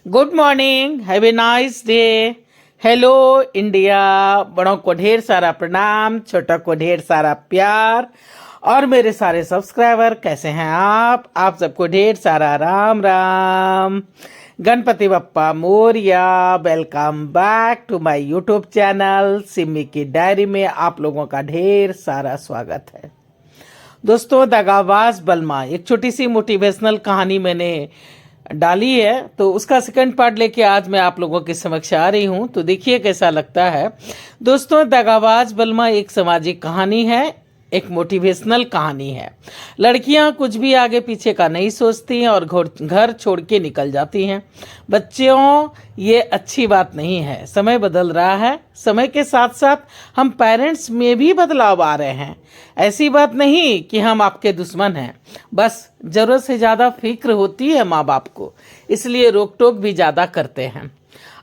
Good morning, have a nice day. Hello India. बड़ों को ढेर सारा प्रणाम, छोटों को ढेर सारा प्यार। और मेरे सारे सब्सक्राइबर कैसे हैं आप सबको ढेर सारा राम राम। गणपति बप्पा मोरिया। Welcome back to my YouTube channel Simi की डायरी में आप लोगों का ढेर सारा स्वागत है। दोस्तों, दगाबाज बलमा एक छोटी सी मोटिवेशनल कहानी मैंने डाली है, तो उसका सेकंड पार्ट लेके आज मैं आप लोगों के समक्ष आ रही हूं। तो देखिए कैसा लगता है। दोस्तों, दगाबाज बलमा एक सामाजिक कहानी है, एक मोटिवेशनल कहानी है। लड़कियां कुछ भी आगे पीछे का नहीं सोचती हैं और घर छोड़ के निकल जाती हैं। बच्चों, ये अच्छी बात नहीं है। समय बदल रहा है, समय के साथ साथ हम पेरेंट्स में भी बदलाव आ रहे हैं। ऐसी बात नहीं कि हम आपके दुश्मन हैं, बस ज़रूरत से ज़्यादा फिक्र होती है माँ बाप को, इसलिए रोक टोक भी ज़्यादा करते हैं।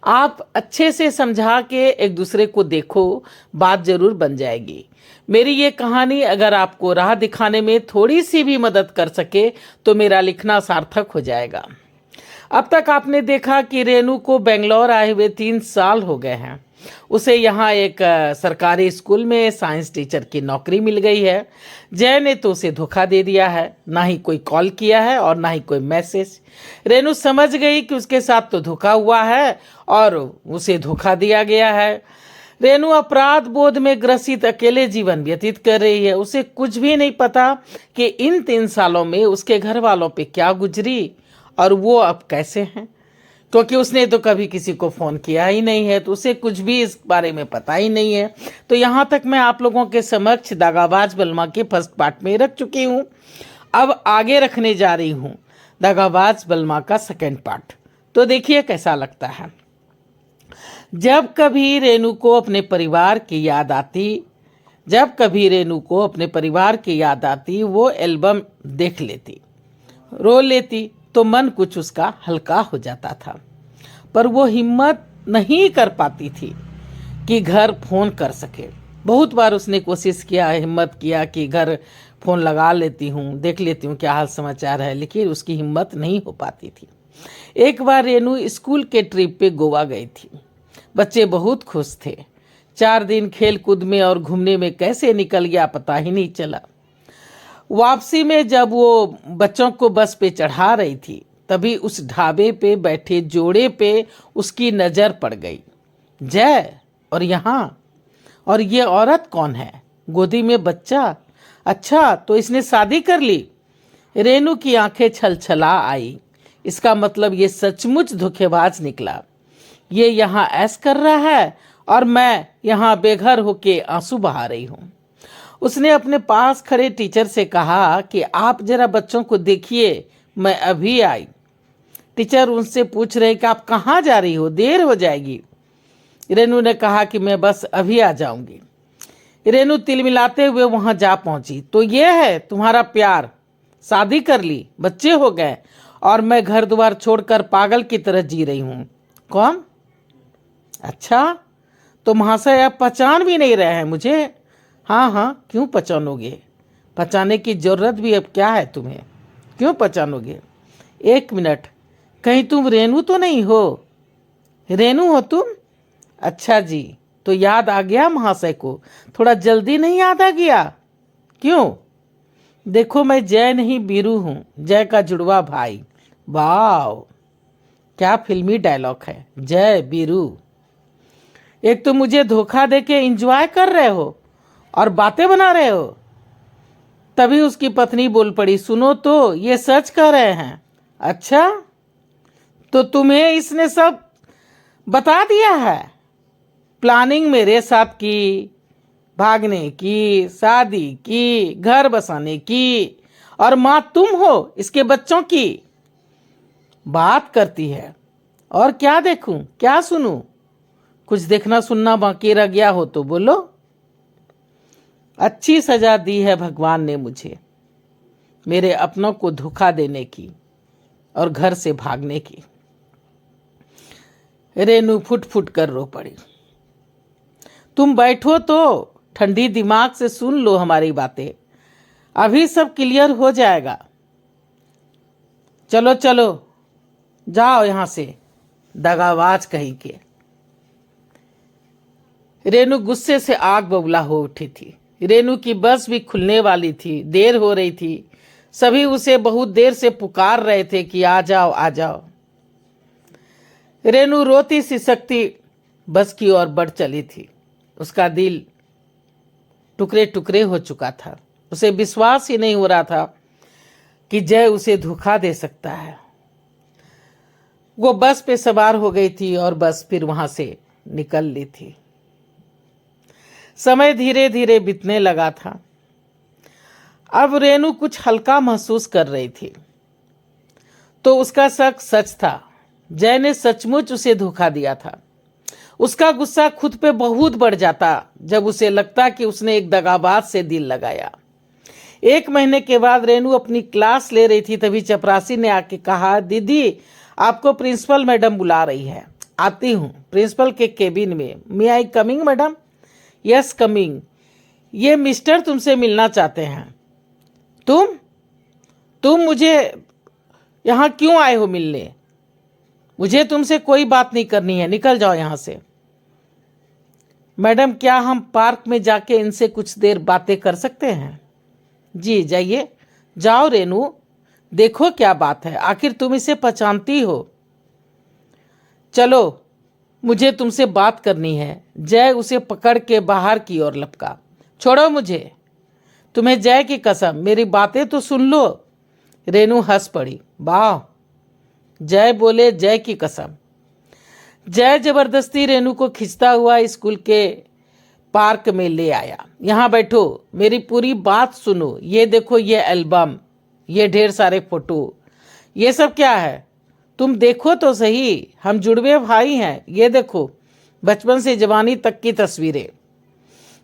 आप अच्छे से समझा के एक दूसरे को देखो, बात जरूर बन जाएगी। मेरी ये कहानी अगर आपको राह दिखाने में थोड़ी सी भी मदद कर सके तो मेरा लिखना सार्थक हो जाएगा। अब तक आपने देखा कि रेनू को बेंगलोर आए हुए 3 साल हो गए हैं। उसे यहाँ एक सरकारी स्कूल में साइंस टीचर की नौकरी मिल गई है। जय ने तो उसे धोखा दे दिया है, ना ही कोई कॉल किया है और ना ही कोई मैसेज। रेनू समझ गई कि उसके साथ तो धोखा हुआ है और उसे धोखा दिया गया है। रेनू अपराध बोध में ग्रसित अकेले जीवन व्यतीत कर रही है। उसे कुछ भी नहीं पता कि इन 3 सालों में उसके घर वालों पे क्या गुजरी और वो अब कैसे हैं, क्योंकि उसने तो कभी किसी को फ़ोन किया ही नहीं है, तो उसे कुछ भी इस बारे में पता ही नहीं है। तो यहाँ तक मैं आप लोगों के समक्ष दगाबाज बलमा के फर्स्ट पार्ट में रख चुकी हूँ। अब आगे रखने जा रही हूँ दगाबाज बलमा का सेकेंड पार्ट। तो देखिए कैसा लगता है। जब कभी रेनू को अपने परिवार की याद आती, वो एल्बम देख लेती, रो लेती, तो मन कुछ उसका हल्का हो जाता था। पर वो हिम्मत नहीं कर पाती थी कि घर फोन कर सके। बहुत बार उसने कोशिश किया, हिम्मत किया कि घर फोन लगा लेती हूँ, देख लेती हूँ क्या हाल समाचार है, लेकिन उसकी हिम्मत नहीं हो पाती थी। एक बार रेनू स्कूल के ट्रिप पे गोवा गई थी। बच्चे बहुत खुश थे। 4 दिन खेल कूद में और घूमने में कैसे निकल गया पता ही नहीं चला। वापसी में जब वो बच्चों को बस पे चढ़ा रही थी, तभी उस ढाबे पे बैठे जोड़े पे उसकी नज़र पड़ गई। जय, और ये औरत कौन है? गोदी में बच्चा। अच्छा, तो इसने शादी कर ली। रेनू की आंखें छलछला आई। इसका मतलब ये सचमुच धोखेबाज निकला। ये यहाँ ऐश कर रहा है और मैं यहाँ बेघर होके आंसू बहा रही हूँ। उसने अपने पास खड़े टीचर से कहा कि आप जरा बच्चों को देखिए, मैं अभी आई। टीचर उनसे पूछ रहे कि आप कहाँ जा रही हो, देर हो जाएगी। रेनू ने कहा कि मैं बस अभी आ जाऊंगी। रेनू तिलमिलाते हुए वहां जा पहुंची। तो ये है तुम्हारा प्यार, शादी कर ली, बच्चे हो गए और मैं घर द्वार छोड़कर पागल की तरह जी रही हूँ। कौन? अच्छा, तो महाशय आप पहचान भी नहीं रहे हैं मुझे? हाँ, क्यों पहचानोगे? पहचानने की जरूरत भी अब क्या है तुम्हें? क्यों पहचानोगे? 1 मिनट, कहीं तुम रेनू तो नहीं हो? रेनू हो तुम? अच्छा जी, तो याद आ गया महाशय को? थोड़ा जल्दी नहीं याद आ गया? क्यों? देखो, मैं जय नहीं बीरू हूँ, जय का जुड़वा भाई। वाह, क्या फिल्मी डायलॉग है, जय बीरू। एक तो मुझे धोखा देके एंजॉय कर रहे हो और बातें बना रहे हो। तभी उसकी पत्नी बोल पड़ी, सुनो तो, ये सच कह रहे हैं। अच्छा, तो तुम्हें इसने सब बता दिया है? प्लानिंग मेरे साथ की, भागने की, शादी की, घर बसाने की, और माँ तुम हो इसके बच्चों की। बात करती है और क्या देखूं, क्या सुनूं? कुछ देखना सुनना बाकी रह गया हो तो बोलो। अच्छी सजा दी है भगवान ने मुझे, मेरे अपनों को धोखा देने की और घर से भागने की। रेनू फुट फुट कर रो पड़ी। तुम बैठो तो, ठंडी दिमाग से सुन लो हमारी बातें, अभी सब क्लियर हो जाएगा। चलो चलो, जाओ यहाँ से, दगाबाज कहीं के। रेनू गुस्से से आग बबूला हो उठी थी। रेनू की बस भी खुलने वाली थी, देर हो रही थी। सभी उसे बहुत देर से पुकार रहे थे कि आ जाओ आ जाओ। रेनू रोती सिसकती बस की ओर बढ़ चली थी। उसका दिल टुकड़े टुकड़े हो चुका था। उसे विश्वास ही नहीं हो रहा था कि जय उसे धोखा दे सकता है। वो बस पे सवार हो गई थी और बस फिर वहां से निकल ली थी। समय धीरे धीरे बीतने लगा था। अब रेनू कुछ हल्का महसूस कर रही थी। तो उसका शक सच था। जय ने सचमुच उसे धोखा दिया था। उसका गुस्सा खुद पे बहुत बढ़ जाता जब उसे लगता कि उसने एक दगाबाज से दिल लगाया। 1 महीने के बाद रेनू अपनी क्लास ले रही थी, तभी चपरासी ने आके कहा, दीदी आपको प्रिंसिपल मैडम बुला रही है। आती हूँ। प्रिंसिपल के केबिन में। May I coming madam? Yes coming. ये मिस्टर तुमसे मिलना चाहते हैं। तुम मुझे यहाँ क्यों आए हो मिलने? मुझे तुमसे कोई बात नहीं करनी है, निकल जाओ यहाँ से। मैडम क्या हम पार्क में जाके इनसे कुछ देर बातें कर सकते हैं? जी जाइए। जाओ रेनू, देखो क्या बात है, आखिर तुम इसे पहचानती हो। चलो मुझे तुमसे बात करनी है। जय उसे पकड़ के बाहर की ओर लपका। छोड़ो मुझे, तुम्हें जय की कसम, मेरी बातें तो सुन लो। रेनू हंस पड़ी। वाह! जय बोले, जय की कसम। जय जबरदस्ती रेनू को खींचता हुआ स्कूल के पार्क में ले आया। यहाँ बैठो, मेरी पूरी बात सुनो। ये देखो, ये एल्बम, ये ढेर सारे फोटो, ये सब क्या है? तुम देखो तो सही, हम जुड़वे भाई हैं। ये देखो, बचपन से जवानी तक की तस्वीरें।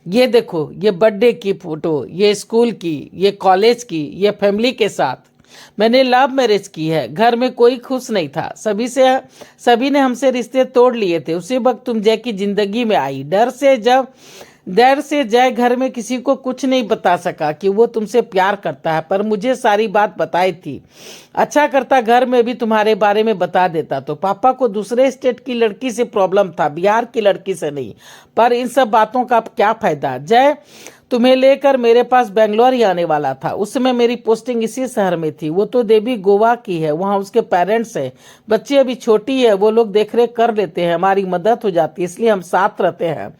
ये देखो, ये बर्थडे की फोटो, ये स्कूल की, ये कॉलेज की, ये फैमिली के साथ। मैंने लव मैरिज की है। घर में कोई खुश नहीं था। सभी ने हमसे रिश्ते तोड़ लिए थे। उसी वक्त तुम जय की जिंदगी में आई। डर से जय घर में किसी को कुछ नहीं बता सका कि वो तुमसे प्यार करता है, पर मुझे सारी बात बताई थी। अच्छा करता घर में भी तुम्हारे बारे में बता देता। तो पापा को दूसरे स्टेट की लड़की से प्रॉब्लम था, बिहार की लड़की से नहीं। पर इन सब बातों का क्या फायदा? जय तुम्हें लेकर मेरे पास बेंगलोर ही आने वाला था। उस समय मेरी पोस्टिंग इसी शहर में थी। वो तो देवी गोवा की है, वहाँ उसके पेरेंट्स हैं। बच्ची अभी छोटी है, वो लोग देख रेख कर लेते हैं, हमारी मदद हो जाती है, इसलिए हम साथ रहते हैं।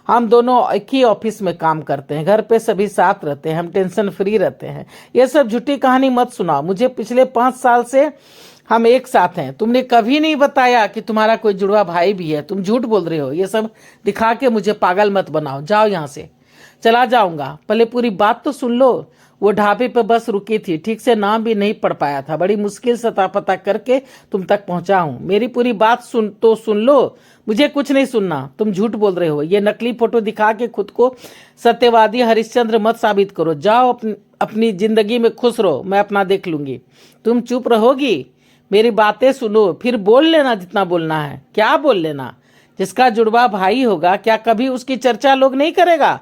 हम दोनों एक ही ऑफिस में काम करते हैं, घर पे सभी साथ रहते हैं, हम टेंशन फ्री रहते हैं। ये सब झूठी कहानी मत सुनाओ मुझे। पिछले 5 साल से हम एक साथ हैं। तुमने कभी नहीं बताया कि तुम्हारा कोई जुड़वा भाई भी है। तुम झूठ बोल रहे हो। ये सब दिखा के मुझे पागल मत बनाओ। जाओ यहाँ से। चला जाऊंगा, पहले पूरी बात तो सुन लो। वो ढाबे पे बस रुकी थी, ठीक से नाम भी नहीं पढ़ पाया था। बड़ी मुश्किल से पता करके तुम तक पहुंचा हूं। मेरी पूरी बात सुन लो। मुझे कुछ नहीं सुनना। तुम झूठ बोल रहे हो। ये नकली फोटो दिखा के खुद को सत्यवादी हरिश्चंद्र मत साबित करो। जाओ अपनी जिंदगी में खुश रहो, मैं अपना देख लूंगी। तुम चुप रहोगी? मेरी बातें सुनो, फिर बोल लेना जितना बोलना है। क्या बोल लेना? जिसका जुड़वा भाई होगा, क्या कभी उसकी चर्चा लोग नहीं करेगा?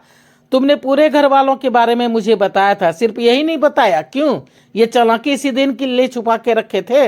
तुमने पूरे घर वालों के बारे में मुझे बताया था, सिर्फ यही नहीं बताया। क्यों? ये चालाकी इसी दिन के लिए छुपा के रखे थे?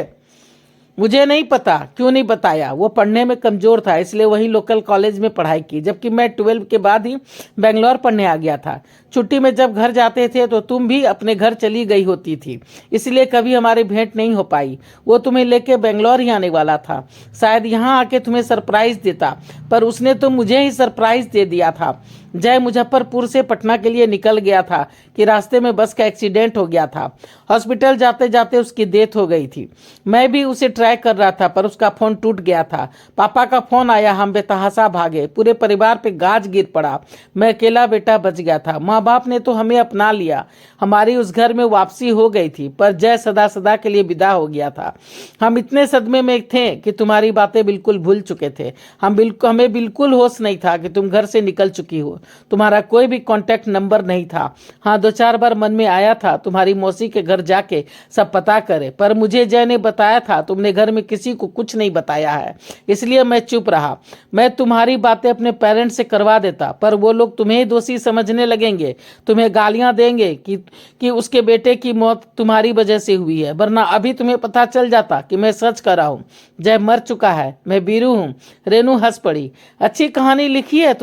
मुझे नहीं पता क्यों नहीं बताया। वो पढ़ने में कमजोर था, इसलिए वही लोकल कॉलेज में पढ़ाई की, जबकि मैं 12 के बाद ही बेंगलोर पढ़ने आ गया था। छुट्टी में जब घर जाते थे तो तुम भी अपने घर चली गई होती थी, इसलिए कभी हमारी भेंट नहीं हो पाई। वो तुम्हें लेके बेंगलोर ही आने वाला था, शायद यहाँ आके तुम्हें सरप्राइज देता, पर उसने तो मुझे ही सरप्राइज दे दिया था। जय मुजफ्फरपुर से पटना के लिए निकल गया था कि रास्ते में बस का एक्सीडेंट हो गया था। हॉस्पिटल जाते जाते उसकी डेथ हो गई थी। मैं भी उसे ट्राई कर रहा था, पर उसका फोन टूट गया था। पापा का फोन आया, हम बेतहाशा भागे। पूरे परिवार पे गाज गिर पड़ा। मैं अकेला बेटा बच गया था। माँ बाप ने तो हमें अपना लिया, हमारी उस घर में वापसी हो गई थी, पर जय सदा सदा के लिए विदा हो गया था। हम इतने सदमे में थे कि तुम्हारी बातें बिल्कुल भूल चुके थे। हमें बिल्कुल होश नहीं था कि तुम घर से निकल चुकी हो। तुम्हारा कोई भी कांटेक्ट नंबर नहीं था। हाँ, 2-4 बार मन में आया था तुम्हारी मौसी के घर जाके सब पता करे, पर मुझे जय ने बताया था तुमने घर में किसी को कुछ नहीं बताया है, इसलिए मैं चुप रहा। मैं तुम्हारी बातें अपने पेरेंट्स से करवा देता, पर वो लोग तुम्हें दोषी समझने लगेंगे, तुम्हें गालियां देंगे कि उसके बेटे की मौत तुम्हारी वजह से हुई है, वरना अभी तुम्हें पता चल जाता कि मैं सच कर रहा हूं। जय मर चुका है, मैं बीरू हूं। रेनू हंस पड़ी। अच्छी कहानी लिखी है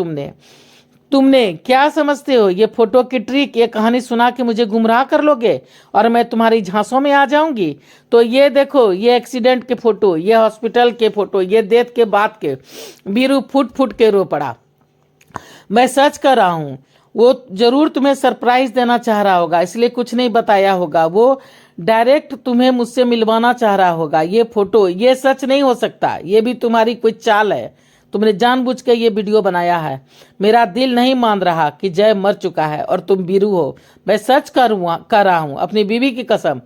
तुमने क्या समझते हो ये फोटो की ट्रिक? ये कहानी सुना के मुझे गुमराह कर लोगे और मैं तुम्हारी झांसों में आ जाऊंगी? तो ये देखो, ये एक्सीडेंट के फोटो, ये हॉस्पिटल के फोटो, ये डेथ के बाद के। बीरू फुट फुट के रो पड़ा। मैं सच कर रहा हूं, वो जरूर तुम्हें सरप्राइज देना चाह रहा होगा, इसलिए कुछ नहीं बताया होगा। वो डायरेक्ट तुम्हें मुझसे मिलवाना चाह रहा होगा। ये फोटो, ये सच नहीं हो सकता, ये भी तुम्हारी कोई चाल है। तुमने जानबूझ के ये वीडियो बनाया है। मेरा दिल नहीं मान रहा कि जय मर चुका है और तुम बीरू हो। मैं सच कर रहा हूं, अपनी बीवी की कसम।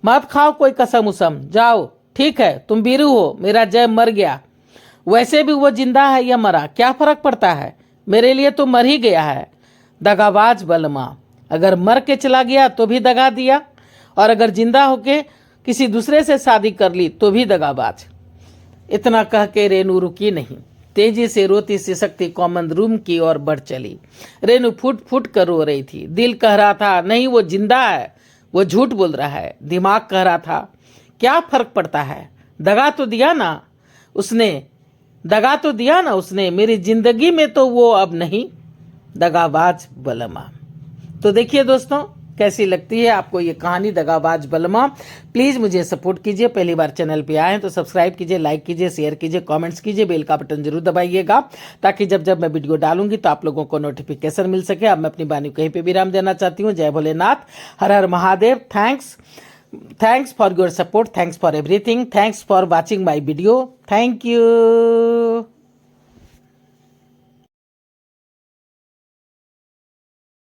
मत खाओ कोई कसम उसम, जाओ। ठीक है, तुम बीरू हो, मेरा जय मर गया। वैसे भी वो जिंदा है या मरा क्या फर्क पड़ता है, मेरे लिए तो मर ही गया है। दगाबाज बलमा, अगर मर के चला गया तो भी दगा दिया, और अगर जिंदा होके किसी दूसरे से शादी कर ली तो भी दगाबाज। इतना कह के रेनू रुकी नहीं, तेजी से रोती सिसकती कॉमन रूम की ओर बढ़ चली। रेनू फुट फुट कर रो रही थी। दिल कह रहा था नहीं, वो जिंदा है, वो झूठ बोल रहा है। दिमाग कह रहा था क्या फर्क पड़ता है, दगा तो दिया ना उसने, मेरी जिंदगी में तो वो अब नहीं। दगाबाज बलमा। तो देखिए दोस्तों, कैसी लगती है आपको ये कहानी दगाबाज बलमा। प्लीज़ मुझे सपोर्ट कीजिए। पहली बार चैनल पे आए हैं तो सब्सक्राइब कीजिए, लाइक कीजिए, शेयर कीजिए, कमेंट्स कीजिए, बेल का बटन जरूर दबाइएगा, ताकि जब जब मैं वीडियो डालूंगी तो आप लोगों को नोटिफिकेशन मिल सके। अब मैं अपनी वाणी कहीं पे विराम देना चाहती हूँ। जय भोलेनाथ, हर हर Mahadev. Thanks for your support, thanks for everything, thanks for watching my video. Thank you.